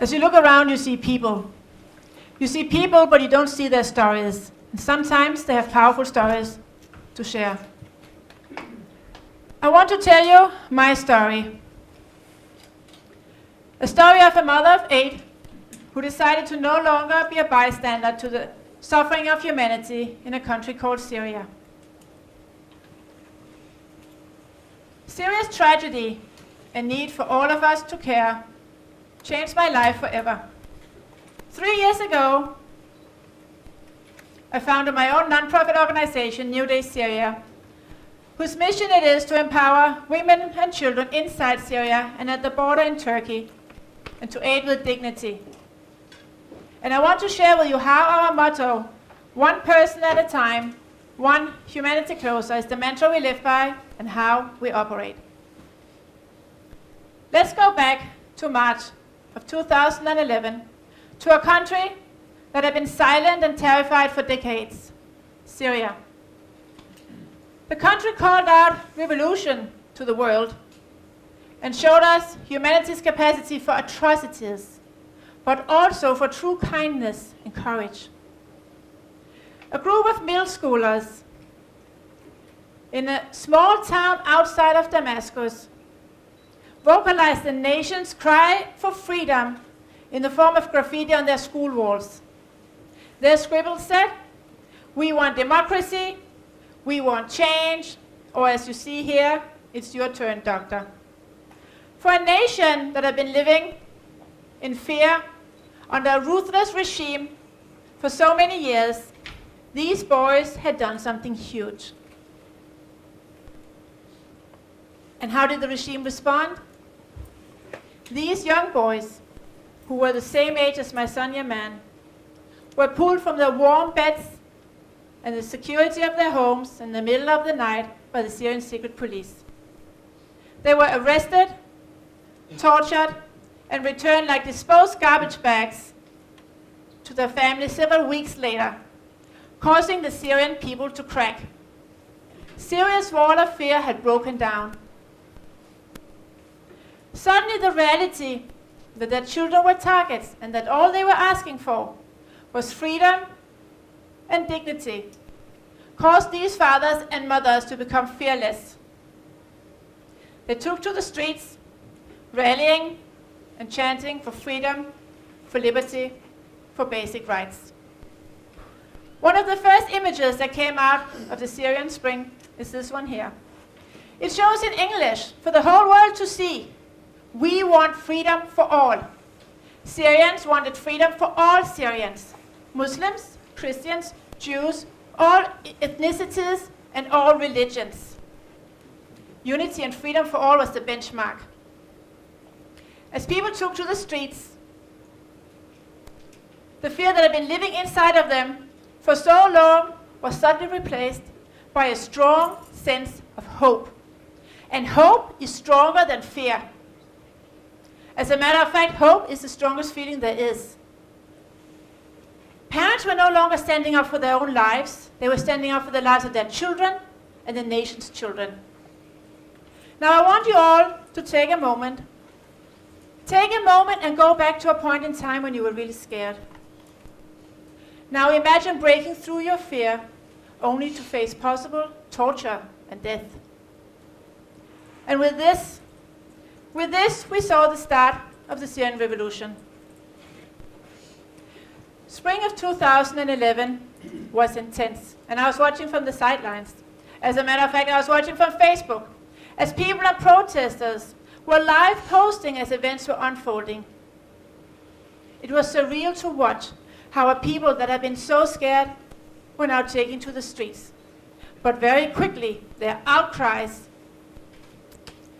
As you look around, you see people. You see people, but you don't see their stories. And sometimes they have powerful stories to share. I want to tell you my story. A story of a mother of 8 who decided to no longer be a bystander to the suffering of humanity in a country called Syria. Syria's tragedy and need for all of us to care changed my life forever. 3 years ago, I founded my own non-profit organization, NuDay Syria, whose mission it is to empower women and children inside Syria and at the border in Turkey, and to aid with dignity. And I want to share with you how our motto, one person at a time, one humanity closer, is the mantra we live by and how we operate. Let's go back to March of 2011, to a country that had been silent and terrified for decades, Syria. The country called out revolution to the world and showed us humanity's capacity for atrocities, but also for true kindness and courage. A group of middle schoolers in a small town outside of Damascus vocalized the nation's cry for freedom in the form of graffiti on their school walls. Their scribbles said, "We want democracy, we want change," or as you see here, "It's your turn, doctor." For a nation that had been living in fear under a ruthless regime for so many years, these boys had done something huge. And how did the regime respond? These young boys, who were the same age as my son Yaman, were pulled from their warm beds and the security of their homes in the middle of the night by the Syrian secret police. They were arrested, tortured, and returned like disposed garbage bags to their families several weeks later, causing the Syrian people to crack. Syria's wall of fear had broken down. Suddenly the reality that their children were targets and that all they were asking for was freedom and dignity caused these fathers and mothers to become fearless. They took to the streets, rallying and chanting for freedom, for liberty, for basic rights. One of the first images that came out of the Syrian spring is this one here. It shows in English for the whole world to see. We want freedom for all. Syrians wanted freedom for all Syrians. Muslims, Christians, Jews, all ethnicities and all religions. Unity and freedom for all was the benchmark. As people took to the streets, the fear that had been living inside of them for so long was suddenly replaced by a strong sense of hope. And hope is stronger than fear. As a matter of fact, hope is the strongest feeling there is. Parents were no longer standing up for their own lives. They were standing up for the lives of their children and the nation's children. Now I want you all to take a moment. Take a moment and go back to a point in time when you were really scared. Now imagine breaking through your fear only to face possible torture and death. And with this, we saw the start of the Syrian revolution. Spring of 2011 was intense, and I was watching from the sidelines. As a matter of fact, I was watching from Facebook, as people and protesters were live posting as events were unfolding. It was surreal to watch how a people that had been so scared were now taken to the streets. But very quickly, their outcries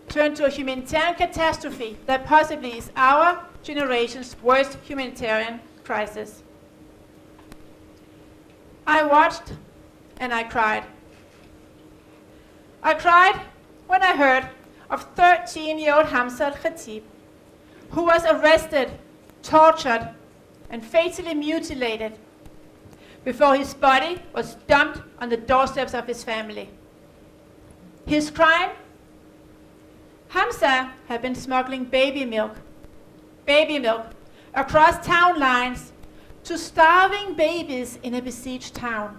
turned to a humanitarian catastrophe that possibly is our generation's worst humanitarian crisis. I watched and I cried. I cried when I heard of 13-year-old Hampshire, who was arrested, tortured, and fatally mutilated before his body was dumped on the doorsteps of his family. His crime? Hamza had been smuggling baby milk, across town lines to starving babies in a besieged town.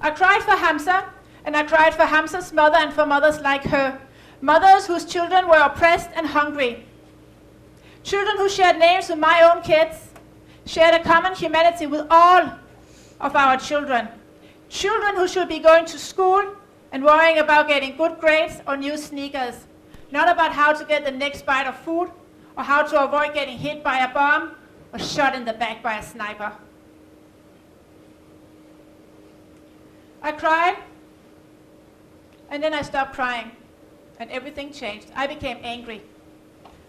I cried for Hampshire, and I cried for Hampshire's mother and for mothers like her, mothers whose children were oppressed and hungry, children who shared names with my own kids, shared a common humanity with all of our children, children who should be going to school and worrying about getting good grades or new sneakers, not about how to get the next bite of food or how to avoid getting hit by a bomb or shot in the back by a sniper. I cried, and then I stopped crying, and everything changed. I became angry.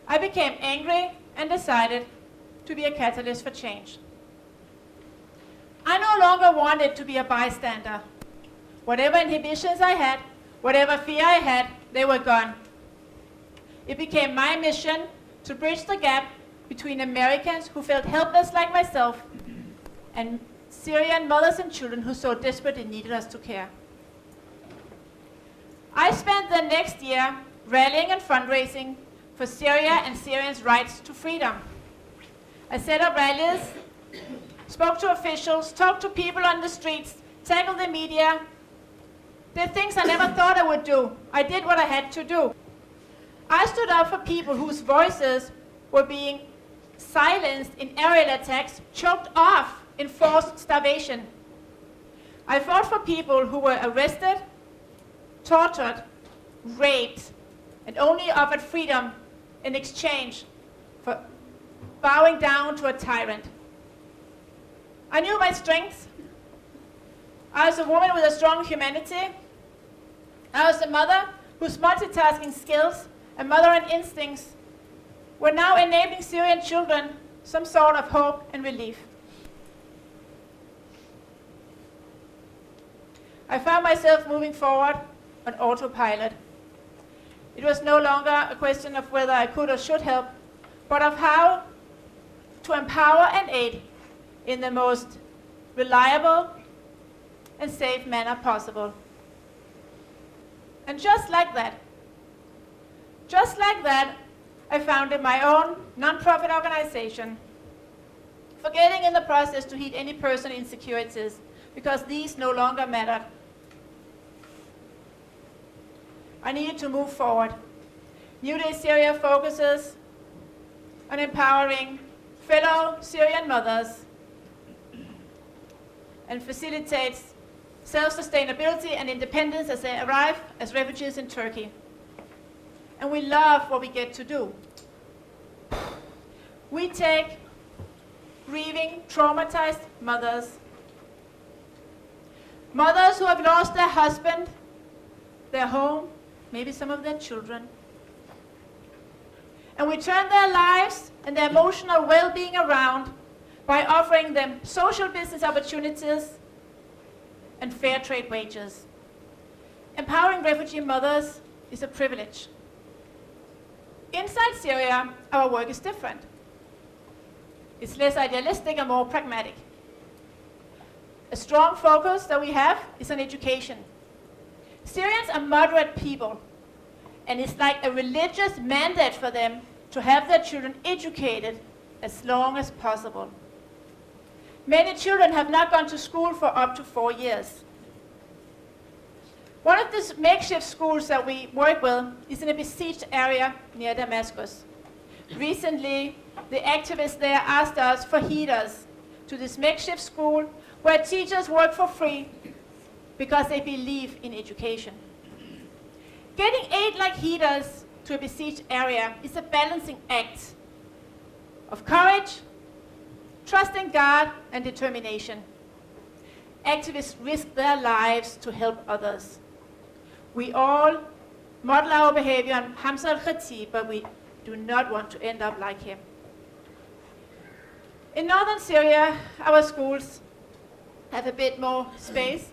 I became angry and decided to be a catalyst for change. I no longer wanted to be a bystander. Whatever inhibitions I had, whatever fear I had, they were gone. It became my mission to bridge the gap between Americans who felt helpless like myself and Syrian mothers and children who so desperately needed us to care. I spent the next year rallying and fundraising for Syria and Syrians' rights to freedom. I set up rallies, spoke to officials, talked to people on the streets, tackled the media, did things I never thought I would do. I did what I had to do. I stood up for people whose voices were being silenced in aerial attacks, choked off in forced starvation. I fought for people who were arrested, tortured, raped, and only offered freedom in exchange for bowing down to a tyrant. I knew my strengths. I was a woman with a strong humanity. I was a mother whose multitasking skills and mothering instincts were now enabling Syrian children some sort of hope and relief. I found myself moving forward on autopilot. It was no longer a question of whether I could or should help, but of how to empower and aid in the most reliable and safe manner possible. And just like that, I founded my own nonprofit organization, forgetting in the process to heed any personal insecurities, because these no longer mattered. I needed to move forward. NuDay Syria focuses on empowering fellow Syrian mothers and facilitates self-sustainability and independence as they arrive as refugees in Turkey. And we love what we get to do. We take grieving, traumatized mothers who have lost their husband, their home, maybe some of their children, and we turn their lives and their emotional well-being around by offering them social business opportunities and fair trade wages. Empowering refugee mothers is a privilege. Inside Syria, our work is different. It's less idealistic and more pragmatic. A strong focus that we have is on education. Syrians are moderate people, and it's like a religious mandate for them to have their children educated as long as possible. Many children have not gone to school for up to 4 years. One of the makeshift schools that we work with is in a besieged area near Damascus. Recently, the activists there asked us for heaters to this makeshift school where teachers work for free because they believe in education. Getting aid like heaters to a besieged area is a balancing act of courage, trust in God, and determination. Activists risk their lives to help others. We all model our behavior on Hamza al-Khatib, but we do not want to end up like him. In northern Syria, our schools have a bit more space.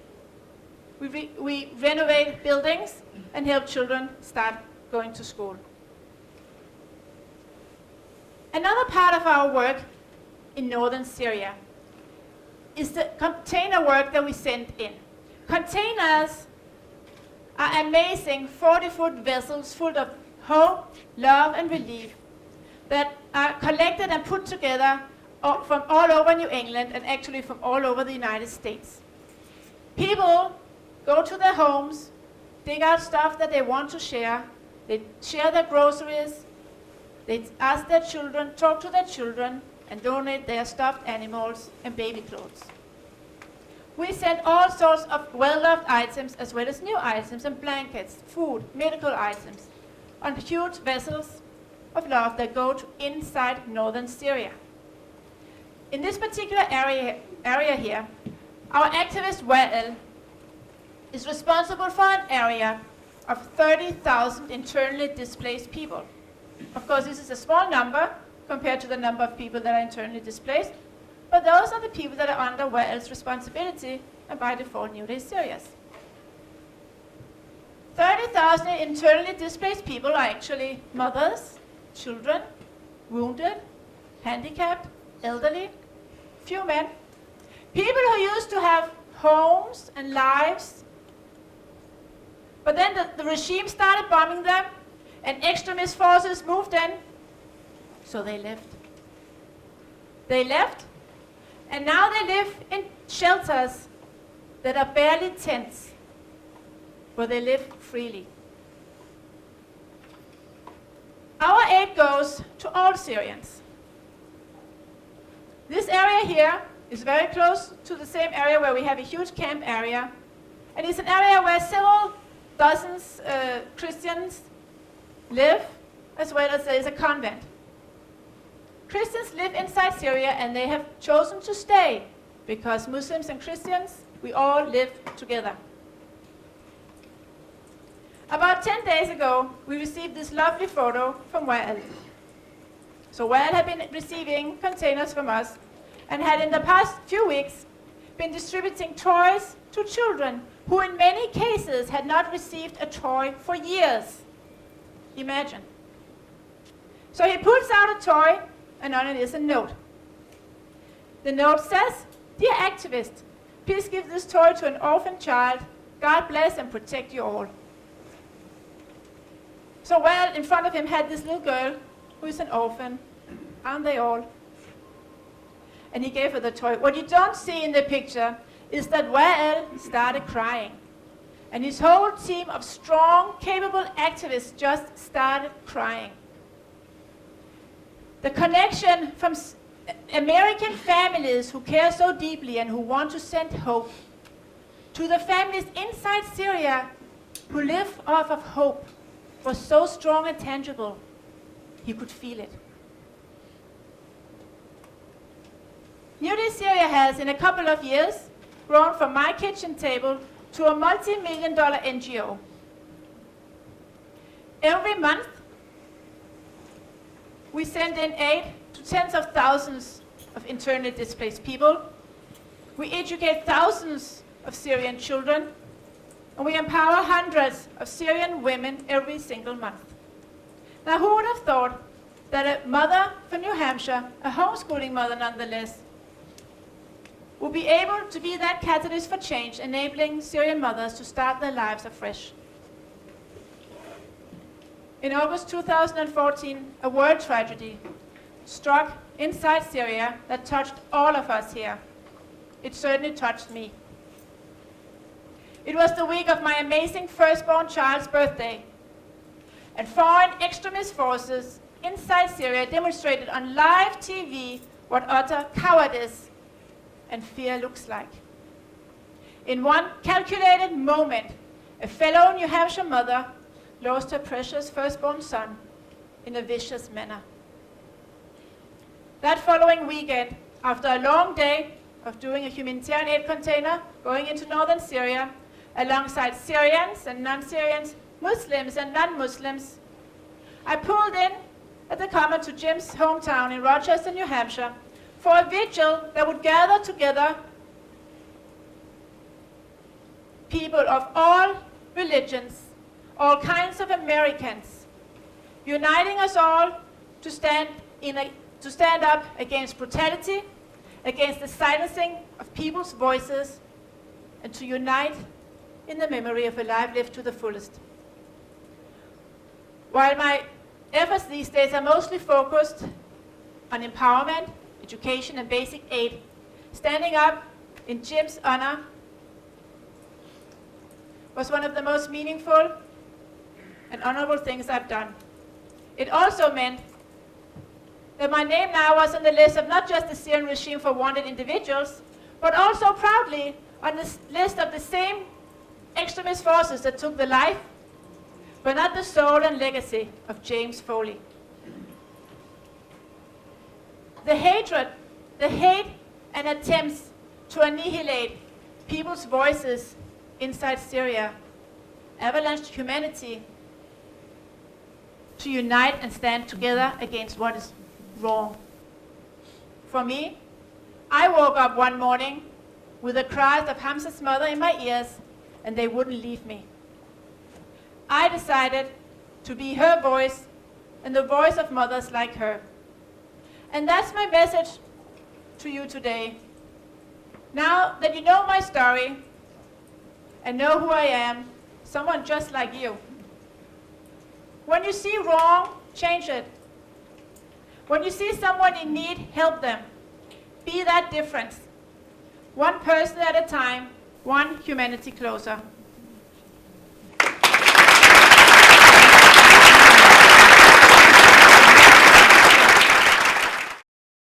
We renovate buildings and help children start going to school. Another part of our work in northern Syria is the container work that we send in. Containers are amazing 40-foot vessels full of hope, love, and relief that are collected and put together from all over New England and actually from all over the United States. People go to their homes, dig out stuff that they want to share, they share their groceries, they ask their children, talk to their children, and donate their stuffed animals and baby clothes. We send all sorts of well-loved items as well as new items and blankets, food, medical items on huge vessels of love that go to inside northern Syria. In this particular area here, our activist Wael is responsible for an area of 30,000 internally displaced people. Of course, this is a small number compared to the number of people that are internally displaced, but those are the people that are under Wael's responsibility and by default NuDay Syria's. 30,000 internally displaced people are actually mothers, children, wounded, handicapped, elderly, few men, people who used to have homes and lives, but then the regime started bombing them and extremist forces moved in, so they left. They left, and now they live in shelters that are barely tents, where they live freely. Our aid goes to all Syrians. This area here is very close to the same area where we have a huge camp area, and it's an area where several dozens Christians live, as well as there is a convent. Christians live inside Syria, and they have chosen to stay because Muslims and Christians, we all live together. About 10 days ago, we received this lovely photo from Wael. So Wael had been receiving containers from us and had in the past few weeks been distributing toys to children who in many cases had not received a toy for years. Imagine. So he pulls out a toy, and on it is a note. The note says, "Dear activist, please give this toy to an orphan child. God bless and protect you all." So Wael in front of him had this little girl who is an orphan. Aren't they all? And he gave her the toy. What you don't see in the picture is that Wael started crying. And his whole team of strong, capable activists just started crying. The connection from American families who care so deeply and who want to send hope to the families inside Syria who live off of hope was so strong and tangible, he could feel it. NuDay Syria has, in a couple of years, grown from my kitchen table to a multi-million-dollar NGO. Every month, we send in aid to tens of thousands of internally displaced people. We educate thousands of Syrian children, and we empower hundreds of Syrian women every single month. Now, who would have thought that a mother from New Hampshire, a homeschooling mother nonetheless, would be able to be that catalyst for change, enabling Syrian mothers to start their lives afresh? In August 2014, a world tragedy struck inside Syria that touched all of us here. It certainly touched me. It was the week of my amazing firstborn child's birthday, and foreign extremist forces inside Syria demonstrated on live TV what utter cowardice and fear looks like. In one calculated moment, a fellow New Hampshire mother lost her precious firstborn son in a vicious manner. That following weekend, after a long day of doing a humanitarian aid container going into northern Syria, alongside Syrians and non-Syrians, Muslims and non-Muslims, I pulled in at the common to Jim's hometown in Rochester, New Hampshire, for a vigil that would gather together people of all religions, all kinds of Americans, uniting us all to stand up against brutality, against the silencing of people's voices, and to unite in the memory of a life lived to the fullest. While my efforts these days are mostly focused on empowerment, education, and basic aid, standing up in Jim's honor was one of the most meaningful and honorable things I've done. It also meant that my name now was on the list of not just the Syrian regime for wanted individuals, but also proudly on the list of the same extremist forces that took the life, but not the soul and legacy of James Foley. The hate and attempts to annihilate people's voices inside Syria avalanched humanity to unite and stand together against what is wrong. For me, I woke up one morning with the cries of Hamza's mother in my ears, and they wouldn't leave me. I decided to be her voice and the voice of mothers like her. And that's my message to you today. Now that you know my story and know who I am, someone just like you, when you see wrong, change it. When you see someone in need, help them. Be that difference. One person at a time, one humanity closer.